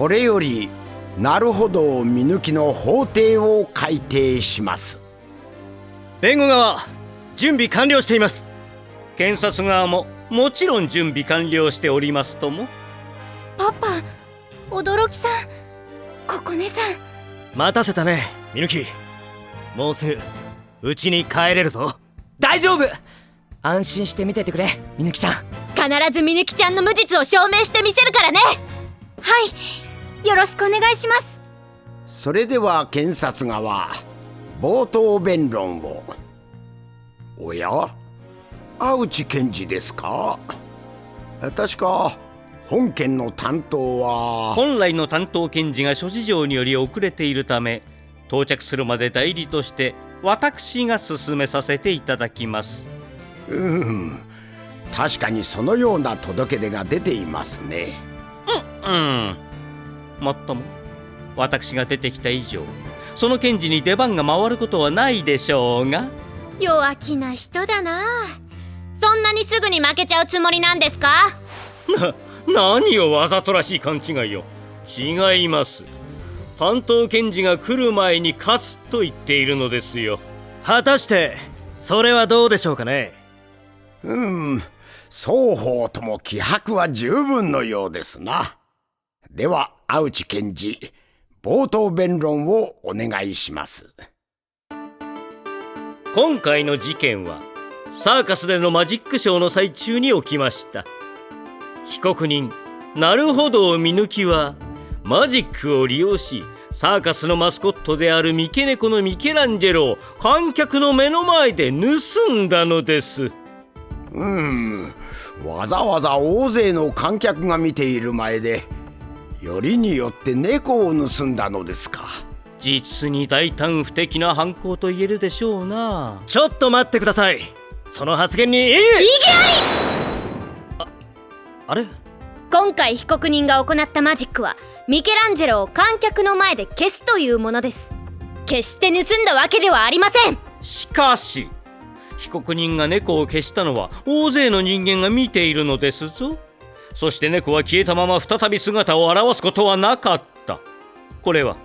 これよりなるほどを見抜きの法廷を改定します。弁護側、準備完了しています。検察側ももちろん準備完了しておりますとも。パパ、驚きさん、ここねさん。待たせたね、みぬき。もうすぐ家に帰れるぞ。大丈夫、安心して見ててくれ、みぬきちゃん。必ずみぬきちゃんの無実を証明してみせるからね。はい、よろしくお願いします。それでは検察側、冒頭弁論を。おや、青内検事ですか？確か本件の担当は。本来の担当検事が諸事情により遅れているため、到着するまで代理として私が進めさせていただきます。確かにそのような届け出が出ていますね。もっとも私が出てきた以上、その検事に出番が回ることはないでしょうが。弱気な人だな。そんなにすぐに負けちゃうつもりなんですか？何をわざとらしい勘違いよ。違います。担当検事が来る前に勝つと言っているのですよ。果たしてそれはどうでしょうかね。双方とも気迫は十分のようですな。では青内検事、冒頭弁論をお願いします。今回の事件はサーカスでのマジックショーの最中に起きました。被告人なるほどを見抜きはマジックを利用し、サーカスのマスコットである三毛猫のミケランジェロを観客の目の前で盗んだのです。わざわざ大勢の観客が見ている前で、よりによって猫を盗んだのですか。実に大胆不敵な犯行と言えるでしょうな。ちょっと待ってください。その発言に異議あり。あれ、今回被告人が行ったマジックはミケランジェロを観客の前で消すというものです。決して盗んだわけではありません。しかし被告人が猫を消したのは大勢の人間が見ているのですぞ。そして猫は消えたまま再び姿を現すことはなかった。これは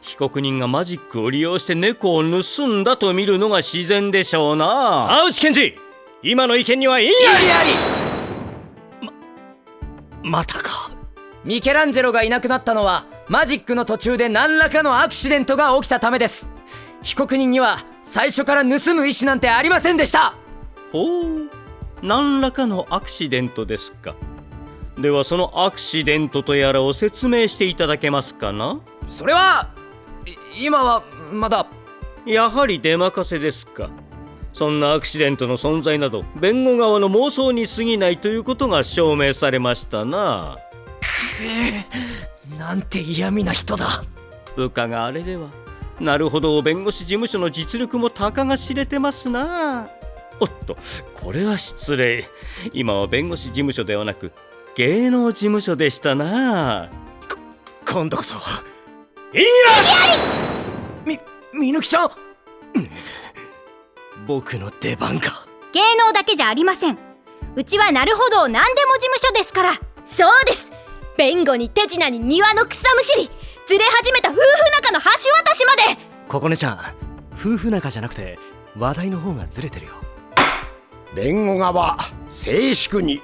被告人がマジックを利用して猫を盗んだと見るのが自然でしょうな。青内検事、今の意見には異議あり。またか。ミケランジェロがいなくなったのはマジックの途中で何らかのアクシデントが起きたためです。被告人には最初から盗む意思なんてありませんでした。ほう、何らかのアクシデントですか。ではそのアクシデントとやらを説明していただけますかな。それは今はまだ。やはり出任せですか。そんなアクシデントの存在など弁護側の妄想に過ぎないということが証明されましたな。なんて嫌味な人だ。部下があれではなるほど弁護士事務所の実力もたかが知れてますな。おっと、これは失礼。今は弁護士事務所ではなく芸能事務所でしたな。今度こそみぬきちゃん僕の出番か。芸能だけじゃありません。うちはなるほど何でも事務所ですから。そうです、弁護に手品に庭の草むしり、ずれ始めた夫婦仲の橋渡しまで。ここねちゃん、夫婦仲じゃなくて話題の方がずれてるよ。弁護側、静粛に。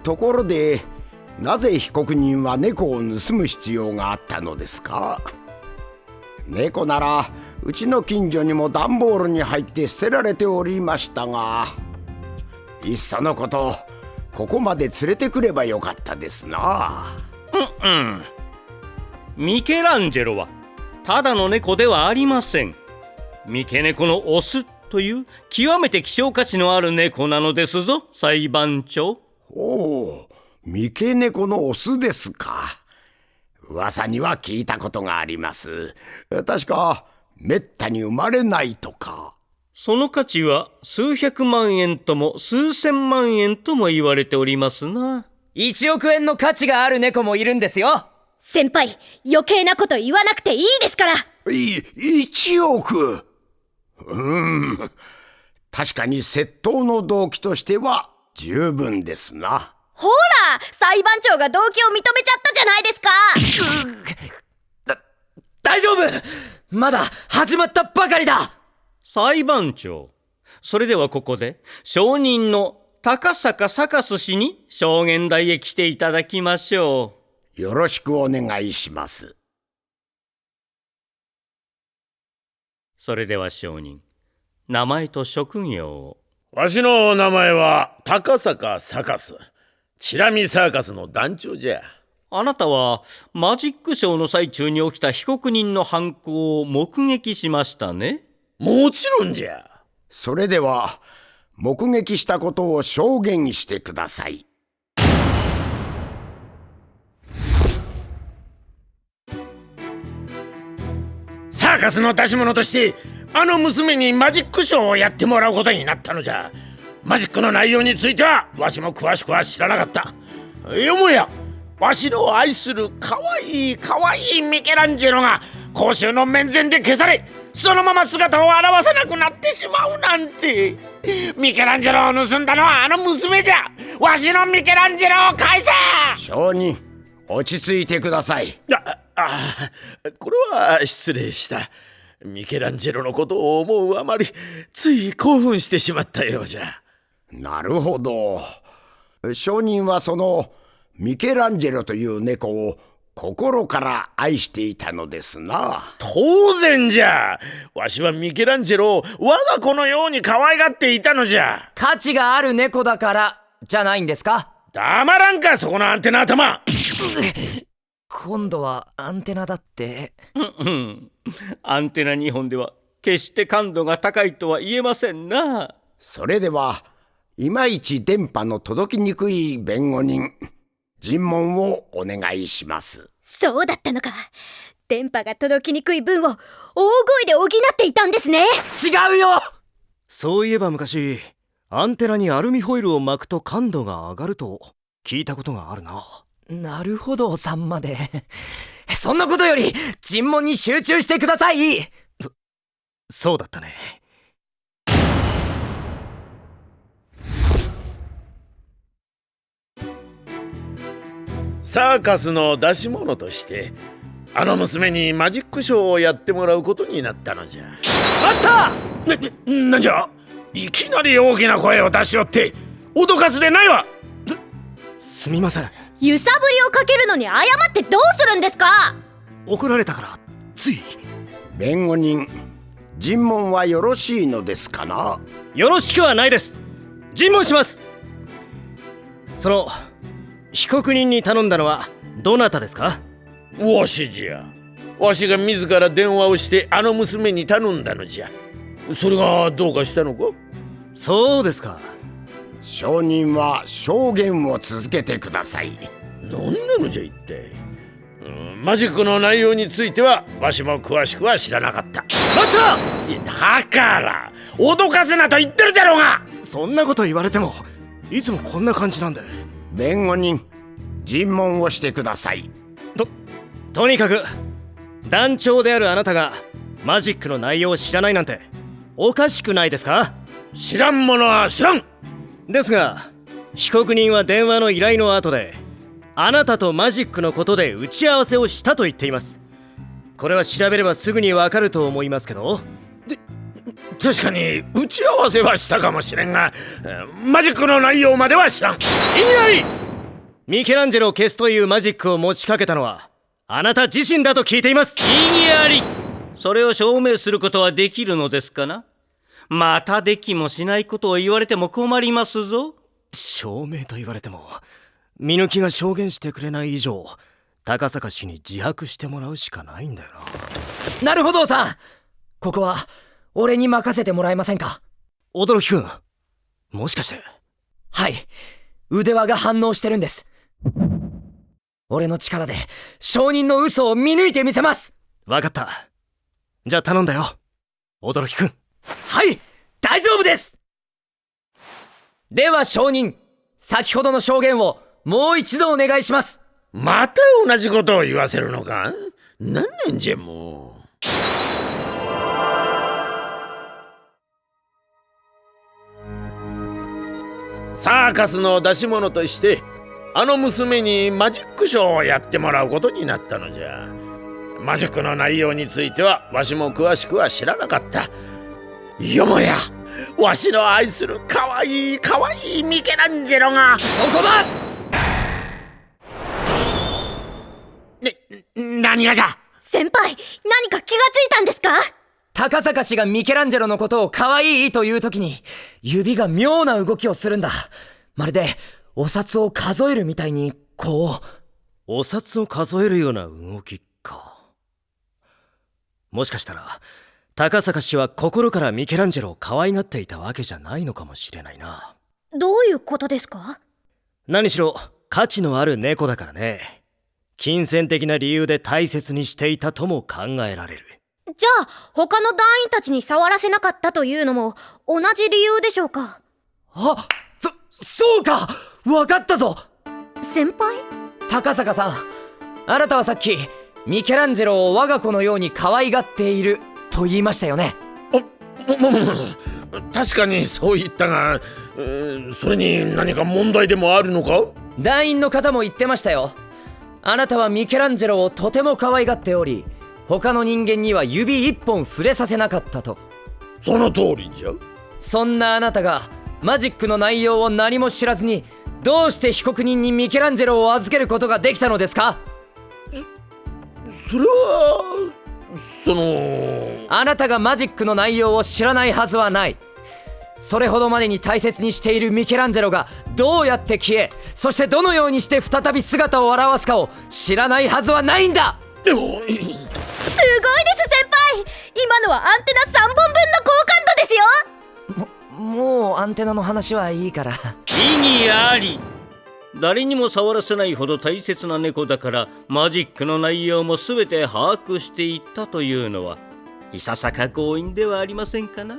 ところで、なぜ被告人は猫を盗む必要があったのですか？猫ならうちの近所にも段ボールに入って捨てられておりましたが、いっそのことここまで連れてくればよかったですな。ミケランジェロはただの猫ではありません。三毛猫のオスという極めて希少価値のある猫なのですぞ、裁判長。おお、三毛猫のオスですか。噂には聞いたことがあります。確かめったに生まれないとか。その価値は数百万円とも数千万円とも言われておりますな。1億円の価値がある猫もいるんですよ。先輩、余計なこと言わなくていいですから。1億。確かに窃盗の動機としては十分ですな。ほら、裁判長が動機を認めちゃったじじゃないですか。大丈夫、まだ始まったばかりだ。裁判長、それではここで証人の高坂サカス氏に証言台へ来ていただきましょう。よろしくお願いします。それでは証人、名前と職業を。わしの名前は高坂サカス、チラミサーカスの団長じゃ。あなたはマジックショーの最中に起きた被告人の犯行を目撃しましたね。もちろんじゃ。それでは目撃したことを証言してください。サーカスの出し物としてあの娘にマジックショーをやってもらうことになったのじゃ。マジックの内容についてはわしも詳しくは知らなかった。よもやわしの愛するかわいいミケランジェロが公衆の面前で消され、そのまま姿を現さなくなってしまうなんて。ミケランジェロを盗んだのはあの娘じゃ。わしのミケランジェロを返せ。証人、落ち着いてください。これは失礼した。ミケランジェロのことを思うあまりつい興奮してしまったようじゃ。なるほど。証人はそのミケランジェロという猫を心から愛していたのですな。当然じゃ。わしはミケランジェロを我が子のように可愛がっていたのじゃ。価値がある猫だからじゃないんですか。黙らんか、そこのアンテナ頭。今度はアンテナだって。アンテナ2本では決して感度が高いとは言えませんな。それではいまいち電波の届きにくい弁護人、尋問をお願いします。そうだったのか。電波が届きにくい分を大声で補っていたんですね。違うよ。そういえば昔アンテナにアルミホイルを巻くと感度が上がると聞いたことがあるな。なるほどさんまで。そんなことより尋問に集中してください。そうだったね。サーカスの出し物としてあの娘にマジックショーをやってもらうことになったのじゃ。あった！なんじゃ、いきなり大きな声を出しおって脅かすでないわ。すみません。揺さぶりをかけるのに謝ってどうするんですか。怒られたからつい。弁護人、尋問はよろしいのですかな。よろしくはないです。尋問します。その被告人に頼んだのはどなたですか。わしじゃ。わしが自ら電話をしてあの娘に頼んだのじゃ。それがどうかしたのか。そうですか。証人は証言を続けてください。何なのじゃ一体。マジックの内容についてはわしも詳しくは知らなかった。待った！いや、だから脅かすなと言ってるじゃろうが。そんなこと言われてもいつもこんな感じなんで。弁護人、尋問をしてください。とにかく団長であるあなたがマジックの内容を知らないなんておかしくないですか。知らんものは知らん。ですが被告人は電話の依頼の後であなたとマジックのことで打ち合わせをしたと言っています。これは調べればすぐにわかると思いますけど。確かに打ち合わせはしたかもしれんが、マジックの内容までは知らん。いきなりミケランジェロを消すというマジックを持ちかけたのはあなた自身だと聞いています。異議あり。それを証明することはできるのですかな。またできもしないことを言われても困りますぞ。証明と言われても見抜きが証言してくれない以上高坂氏に自白してもらうしかないんだよな。なるほどさん、ここは俺に任せてもらえませんか。驚きくん、もしかして。はい、腕輪が反応してるんです。俺の力で証人の嘘を見抜いてみせます。わかった。じゃあ頼んだよ驚きくん。はい、大丈夫です。では証人、先ほどの証言をもう一度お願いします。また同じことを言わせるのか。何年じゃもう。サーカスの出し物としてあの娘にマジックショーをやってもらうことになったのじゃ。マジックの内容についてはわしも詳しくは知らなかった。よもやわしの愛するかわいいミケランジェロが。そこだ。何がじゃ。先輩、何か気がついたんですか？高坂氏がミケランジェロのことを可愛いという時に指が妙な動きをするんだ。まるでお札を数えるみたいにこう。お札を数えるような動きか。もしかしたら高坂氏は心からミケランジェロを可愛がっていたわけじゃないのかもしれないな。どういうことですか？何しろ価値のある猫だからね。金銭的な理由で大切にしていたとも考えられる。じゃあ他の団員たちに触らせなかったというのも同じ理由でしょうか？あ、そうか、わかったぞ。先輩？高坂さん、あなたはさっきミケランジェロを我が子のように可愛がっていると言いましたよね。確かにそう言ったが、それに何か問題でもあるのか？団員の方も言ってましたよ。あなたはミケランジェロをとても可愛がっており、他の人間には指一本触れさせなかったと。その通りじゃ。そんなあなたがマジックの内容を何も知らずにどうして被告人にミケランジェロを預けることができたのですか？それはあなたがマジックの内容を知らないはずはない。それほどまでに大切にしているミケランジェロがどうやって消え、そしてどのようにして再び姿を現すかを知らないはずはないんだ。すごいです先輩。今のはアンテナ3本分の好感度ですよ。もうアンテナの話はいいから。意義あり。誰にも触らせないほど大切な猫だからマジックの内容も全て把握していったというのはいささか強引ではありませんかな。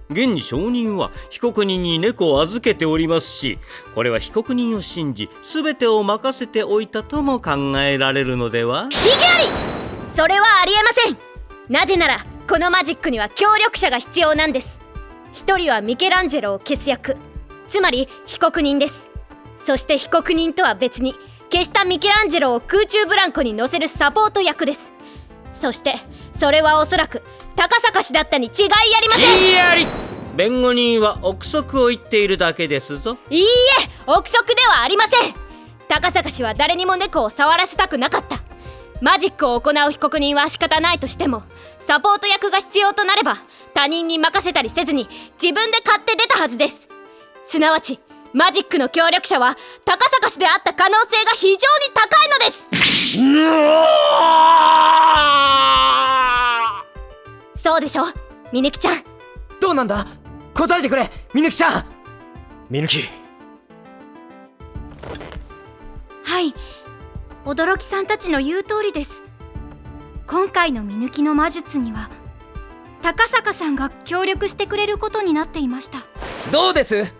現証人は被告人に猫を預けておりますし、これは被告人を信じ全てを任せておいたとも考えられるのでは。異議あり。それはありえません。なぜならこのマジックには協力者が必要なんです。一人はミケランジェロを消す役、つまり被告人です。そして被告人とは別に消したミケランジェロを空中ブランコに乗せるサポート役です。そしてそれはおそらく高坂氏だったに違いありません。いいあり。弁護人は憶測を言っているだけですぞ。いいえ、憶測ではありません。高坂氏は誰にも猫を触らせたくなかった。マジックを行う被告人は仕方ないとしても、サポート役が必要となれば他人に任せたりせずに自分で買って出たはずです。すなわちマジックの協力者は高坂氏であった可能性が非常に高いのです。そうでしょ、みぬきちゃん。どうなんだ、答えてくれ、みぬきちゃん。みぬき。はい、驚きさんたちの言う通りです。今回のみぬきの魔術には高坂さんが協力してくれることになっていました。どうです、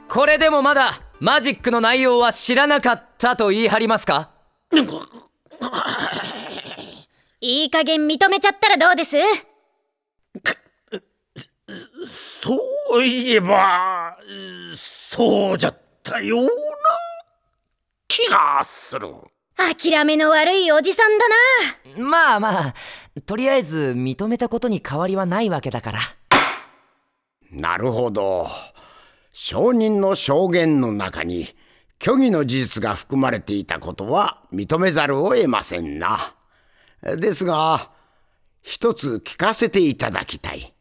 これでもまだマジックの内容は知らなかったと言い張りますか？いい加減認めちゃったらどうです？そういえばそうじゃったような気がする。諦めの悪いおじさんだな。まあまあ、とりあえず認めたことに変わりはないわけだから。なるほど。証人の証言の中に虚偽の事実が含まれていたことは認めざるを得ませんな。ですが一つ聞かせていただきたい。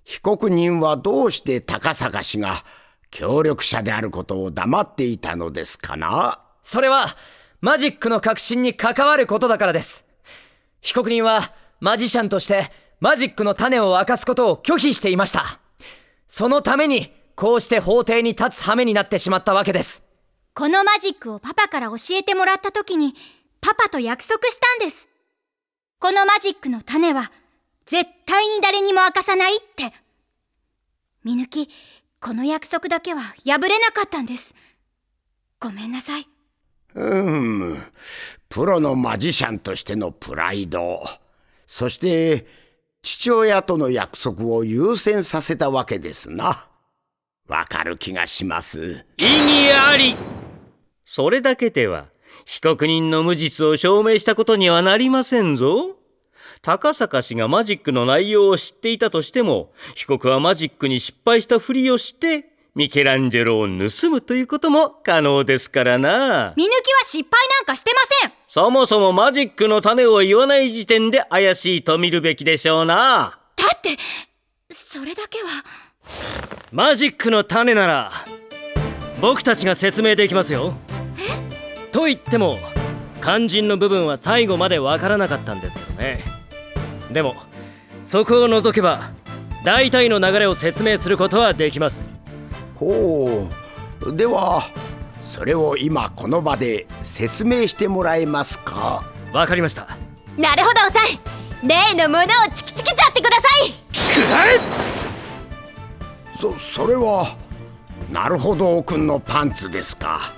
被告人はどうして高坂氏が協力者であることを黙っていたのですかな？それはマジックの革新に関わることだからです。被告人はマジシャンとしてマジックの種を明かすことを拒否していました。そのためにこうして法廷に立つ羽目になってしまったわけです。このマジックをパパから教えてもらった時にパパと約束したんです。このマジックの種は絶対に誰にも明かさないって。みぬき、この約束だけは破れなかったんです。ごめんなさい。プロのマジシャンとしてのプライド、そして父親との約束を優先させたわけですな。わかる気がします。意義あり。それだけでは被告人の無実を証明したことにはなりませんぞ。高坂氏がマジックの内容を知っていたとしても、被告はマジックに失敗したふりをしてミケランジェロを盗むということも可能ですからな。見抜きは失敗なんかしてません。そもそもマジックの種を言わない時点で怪しいと見るべきでしょうな。だってそれだけは。マジックの種なら僕たちが説明できますよ。と言っても肝心の部分は最後までわからなかったんですけどね。でもそこを除けば大体の流れを説明することはできます。ほう、ではそれを今この場で説明してもらえますか？わかりました。なるほどおさん、例のものを突きつけちゃってください。それはなるほどくんのパンツですか。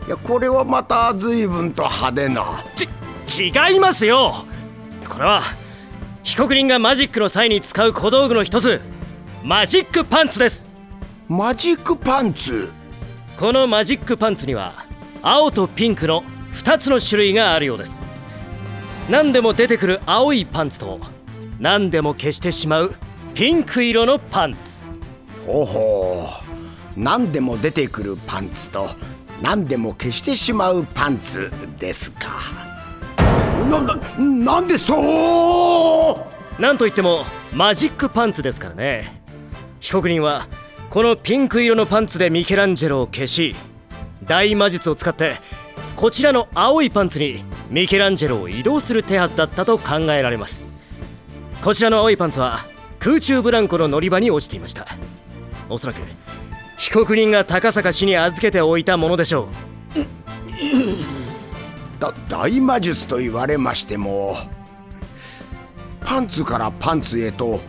いや、これはまた随分と派手な。違いますよ。これは被告人がマジックの際に使う小道具の一つ、マジックパンツです。マジックパンツ？このマジックパンツには青とピンクの2つの種類があるようです。何でも出てくる青いパンツと何でも消してしまうピンク色のパンツ。ほほう、何でも出てくるパンツと何でも消してしまうパンツですか。なんですと？なんといってもマジックパンツですからね。被告人はこのピンク色のパンツでミケランジェロを消し、大魔術を使ってこちらの青いパンツにミケランジェロを移動する手はずだったと考えられます。こちらの青いパンツは空中ブランコの乗り場に落ちていました。おそらく被告人が高坂氏に預けておいたものでしょう。大魔術と言われましても、パンツからパンツへと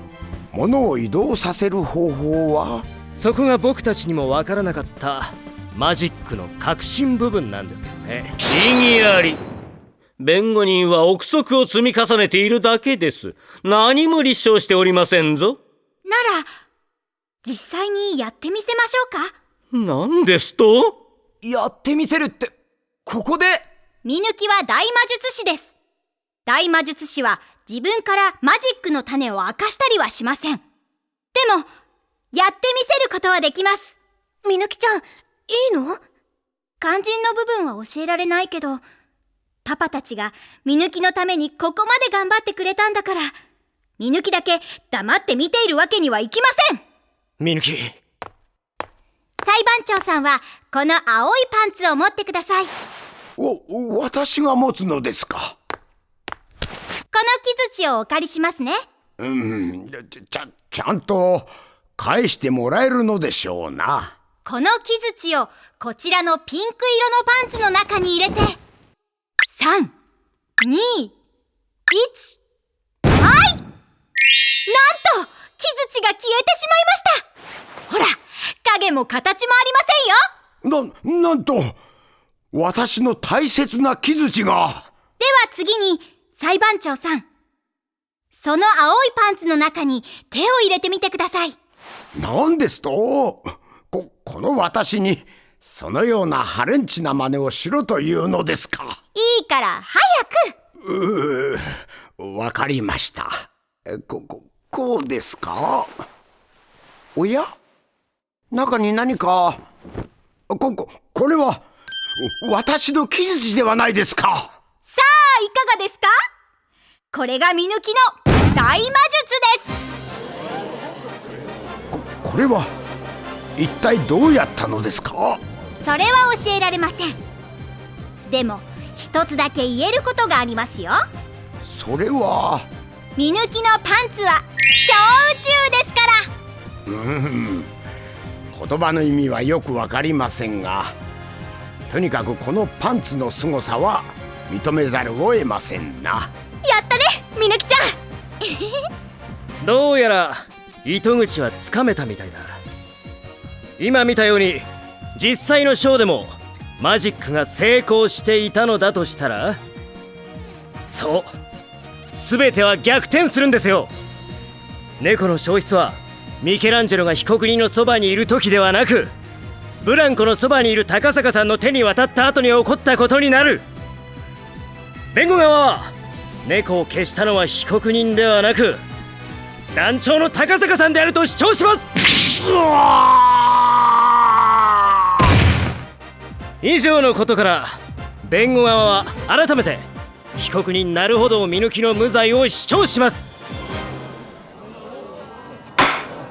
物を移動させる方法は？そこが僕たちにもわからなかったマジックの核心部分なんですよね。異議あり。弁護人は憶測を積み重ねているだけです。何も立証しておりませんぞ。なら実際にやってみせましょうか。何ですと？やってみせるって、ここで？見抜きは大魔術師です。大魔術師は自分からマジックの種を明かしたりはしません。でもやってみせることはできます。みぬきちゃん、いいの？肝心の部分は教えられないけど、パパたちがみぬきのためにここまで頑張ってくれたんだから、みぬきだけ黙って見ているわけにはいきません。みぬき、裁判長さんはこの青いパンツを持ってください。私が持つのですか？この木槌をお借りしますね。ちゃんと返してもらえるのでしょうな。この木槌をこちらのピンク色のパンツの中に入れて、3、2、1、はい！なんと木槌が消えてしまいました。ほら、影も形もありませんよ。なんと私の大切な木槌が。では次に裁判長さん、その青いパンツの中に手を入れてみてください。なんですと？この私にそのようなハレンチな真似をしろというのですか？いいから早く。わかりました。こうですか？おや？中に何か。これは私の木槌ではないですか。さあ、いかがですか？これが見抜きの大魔術です。これは一体どうやったのですか？それは教えられません。でも一つだけ言えることがありますよ。それは見抜きのパンツは小宇宙ですから。言葉の意味はよくわかりませんが、とにかくこのパンツの凄さは認めざるを得ませんな。やったね、みぬきちゃん。どうやら糸口はつかめたみたいだ。今見たように実際のショーでもマジックが成功していたのだとしたら、そう、全ては逆転するんですよ。猫の消失はミケランジェロが被告人のそばにいる時ではなく、ブランコのそばにいる高坂さんの手に渡った後に起こったことになる。弁護側は猫を消したのは被告人ではなく団長の高坂さんであると主張します。以上のことから弁護側は改めて被告人なるほどを見抜きの無罪を主張します。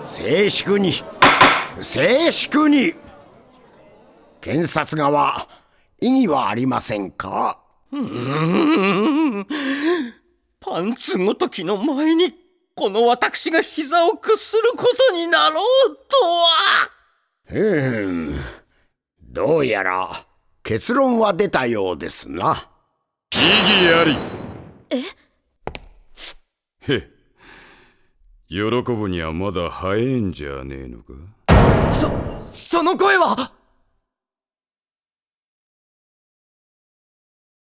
静粛に、静粛に。検察側、異議はありませんか？パンツごときの前にこの私が膝を屈することになろうとは。どうやら結論は出たようですな。異議あり。へ、喜ぶにはまだ早いんじゃねえのか。その声は。